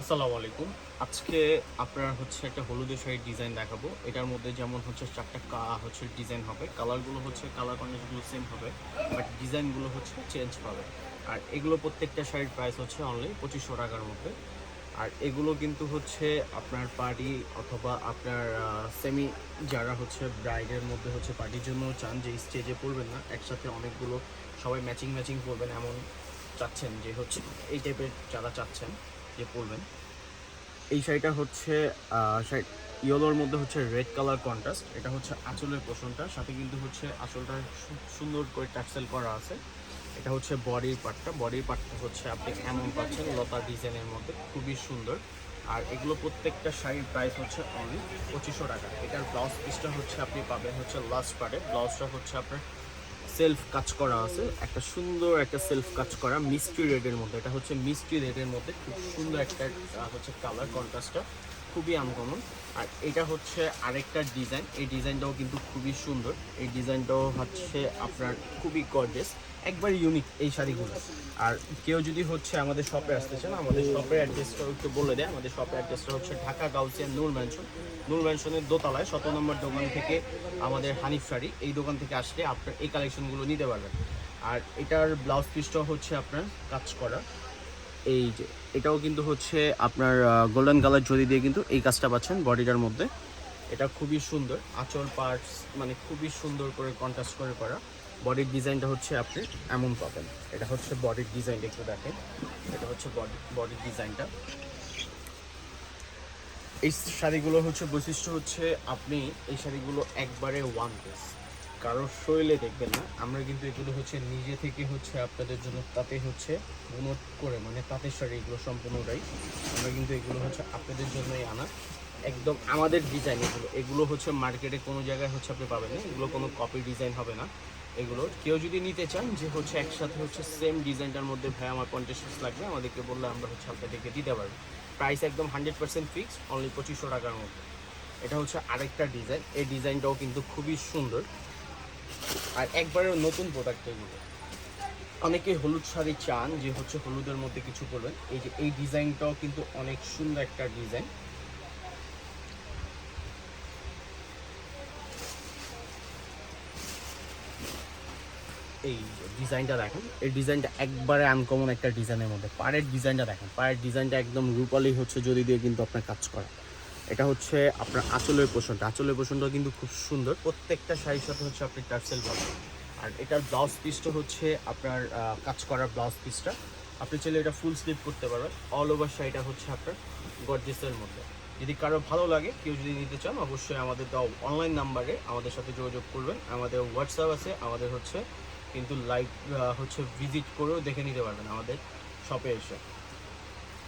আসসালামু আলাইকুম। আজকে আপনার হচ্ছে একটা হলুদের শাড়ির ডিজাইন দেখাবো। এটার মধ্যে যেমন হচ্ছে ৪ টা ডিজাইন হবে। কালারগুলো হচ্ছে কালার কম্বিনেশনগুলো সেম হবে। বাট ডিজাইনগুলো হচ্ছে চেঞ্জ হবে। আর এগুলো প্রত্যেকটা শাড়ির প্রাইস হচ্ছে অনলি ৳২৫০০ র মধ্যে। আর এগুলো কিন্তু হচ্ছে আপনার পার্টি অথবা আপনার সেমি যারা হচ্ছে ব্রাইডের মধ্যে হচ্ছে পার্টির জন্য চান যে স্টেজে পরবেন না, একসাথে অনেকগুলো সবাই ম্যাচিং পরবেন এমন চাচ্ছেন যে হচ্ছে এই টাইপের যারা চাচ্ছেন যে পরবেন। এই শাড়িটা হচ্ছে শাড়ি ইয়েলোর মধ্যে হচ্ছে রেড কালার কন্ট্রাস্ট। এটা হচ্ছে আঁচলের পোর্শনটা, সাথে কিন্তু হচ্ছে আঁচলটা সুন্দর করে টার্সেল করা আছে। এটা হচ্ছে বডির পার্টটা হচ্ছে আপনি এমন পাচ্ছেন লতা ডিজাইনের মধ্যে, খুবই সুন্দর। আর এগুলো প্রত্যেকটা শাড়ির প্রাইস হচ্ছে অনলি ৳২৫০০। এটার ব্লাউজ পিসটা হচ্ছে আপনি পাবেন হচ্ছে লাস্ট পার্টে। ব্লাউজটা হচ্ছে আপনার সেলফ কাজ করা আছে, একটা সুন্দর একটা সেলফ কাজ করা মিষ্টি রেডের মধ্যে। এটা হচ্ছে মিষ্টি রেডের মধ্যে খুব সুন্দর একটা হচ্ছে কালার কন্ট্রাস্টটা খুবই আনকমন। আর এটা হচ্ছে আরেকটা ডিজাইন, এই ডিজাইনটাও কিন্তু খুবই সুন্দর। এই ডিজাইনটাও হচ্ছে আপনার খুবই গর্জিয়াস, একবার ইউনিক এই শাড়িগুলো। আর কেউ যদি হচ্ছে আমাদের শপে আসতে চান, আমাদের শপের অ্যাড্রেসটা একটু বলে দেয়। আমাদের শপের অ্যাড্রেসটা হচ্ছে ঢাকা গাউসিয়া নূর ম্যানশনের দোতলায় ১৭ নম্বর দোকান থেকে আমাদের হানিফ শাড়ি, এই দোকান থেকে আসলে আপনার এই কালেকশনগুলো নিতে পারবেন। আর এটার ব্লাউজ পিসটাও হচ্ছে আপনার কাজ করা, এই যে এটাও কিন্তু হচ্ছে আপনার গোল্ডেন কালার জরি দিয়ে কিন্তু এই কাজটা পাচ্ছেন বডিটার মধ্যে। এটা খুবই সুন্দর, আঁচল পার্টস মানে খুবই সুন্দর করে কন্ট্রাস্ট করে করা। বডির ডিজাইনটা হচ্ছে আপনি এমন পাবেন। এটা হচ্ছে বডির ডিজাইনটা, একটু দেখেন। এটা হচ্ছে বডির ডিজাইনটা। এই শাড়িগুলো হচ্ছে বৈশিষ্ট্য হচ্ছে আপনি এই শাড়িগুলো একবারে ওয়ান পিস, কারোর শরীরে দেখবেন না। আমরা কিন্তু এগুলো হচ্ছে নিজে থেকে হচ্ছে আপনাদের জন্য তাতে হচ্ছে বুনট করে, মানে তাঁতের শাড়ি এগুলো সম্পূর্ণটাই আমরা কিন্তু এগুলো হচ্ছে আপনাদের জন্যই আনা, একদম আমাদের ডিজাইন। এগুলো হচ্ছে মার্কেটে কোনো জায়গায় হচ্ছে আপনি পাবেন না, এগুলো কোনো কপি ডিজাইন হবে না। এগুলো কেউ যদি নিতে চান যে হচ্ছে একসাথে হচ্ছে সেম ডিজাইনটার মধ্যে ভাই আমার 50 পিস লাগবে, আমাদেরকে বললে আমরা হচ্ছে আপনাদেরকে দিতে পারবো। প্রাইস একদম 100% ফিক্সড, অনলি ৳২৫০০ মধ্যে। এটা হচ্ছে আরেকটা ডিজাইন, এই ডিজাইনটাও কিন্তু খুবই সুন্দর আর একবারে নতুন প্রোডাক্ট এগুলো। অনেকেই হলুদ শাড়ি চান যে হচ্ছে হলুদের মধ্যে কিছু করবেন, এই যে এই ডিজাইনটাও কিন্তু অনেক সুন্দর একটা ডিজাইন। এই ডিজাইনটা দেখেন, এই ডিজাইনটা একবারে আনকমন একটা ডিজাইনের মধ্যে। পাড়ের ডিজাইনটা দেখেন, পাড়ের ডিজাইনটা একদম রূপালি হচ্ছে যদি দিয়ে কিন্তু আপনার কাজ করা। এটা হচ্ছে আপনার আঁচলের পোষণটা কিন্তু খুব সুন্দর। প্রত্যেকটা শাড়ির সাথে হচ্ছে আপনি টার্সেল পাবেন। আর এটার ব্লাউজ পিসটা হচ্ছে আপনার কাজ করার ব্লাউজ পিসটা। আপনি চাইলে এটা ফুল স্লিভ করতে পারবেন। অল ওভার শাড়িটা হচ্ছে আপনার গর্জিয়াসের মধ্যে। যদি কারো ভালো লাগে, কেউ যদি নিতে চান, অবশ্যই আমাদের দেওয়া অনলাইন নাম্বারে আমাদের সাথে যোগাযোগ করবেন। আমাদের হোয়াটসঅ্যাপ আছে, আমাদের হচ্ছে কিন্তু লাইভ হচ্ছে ভিজিট করেও দেখে নিতে পারবেন আমাদের শপে এসে।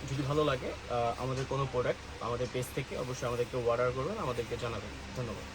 যদি ভালো লাগে আমাদের কোনো প্রোডাক্ট আমাদের পেজ থেকে, অবশ্যই আমাদেরকে অর্ডার করবেন, আমাদেরকে জানাবেন। ধন্যবাদ।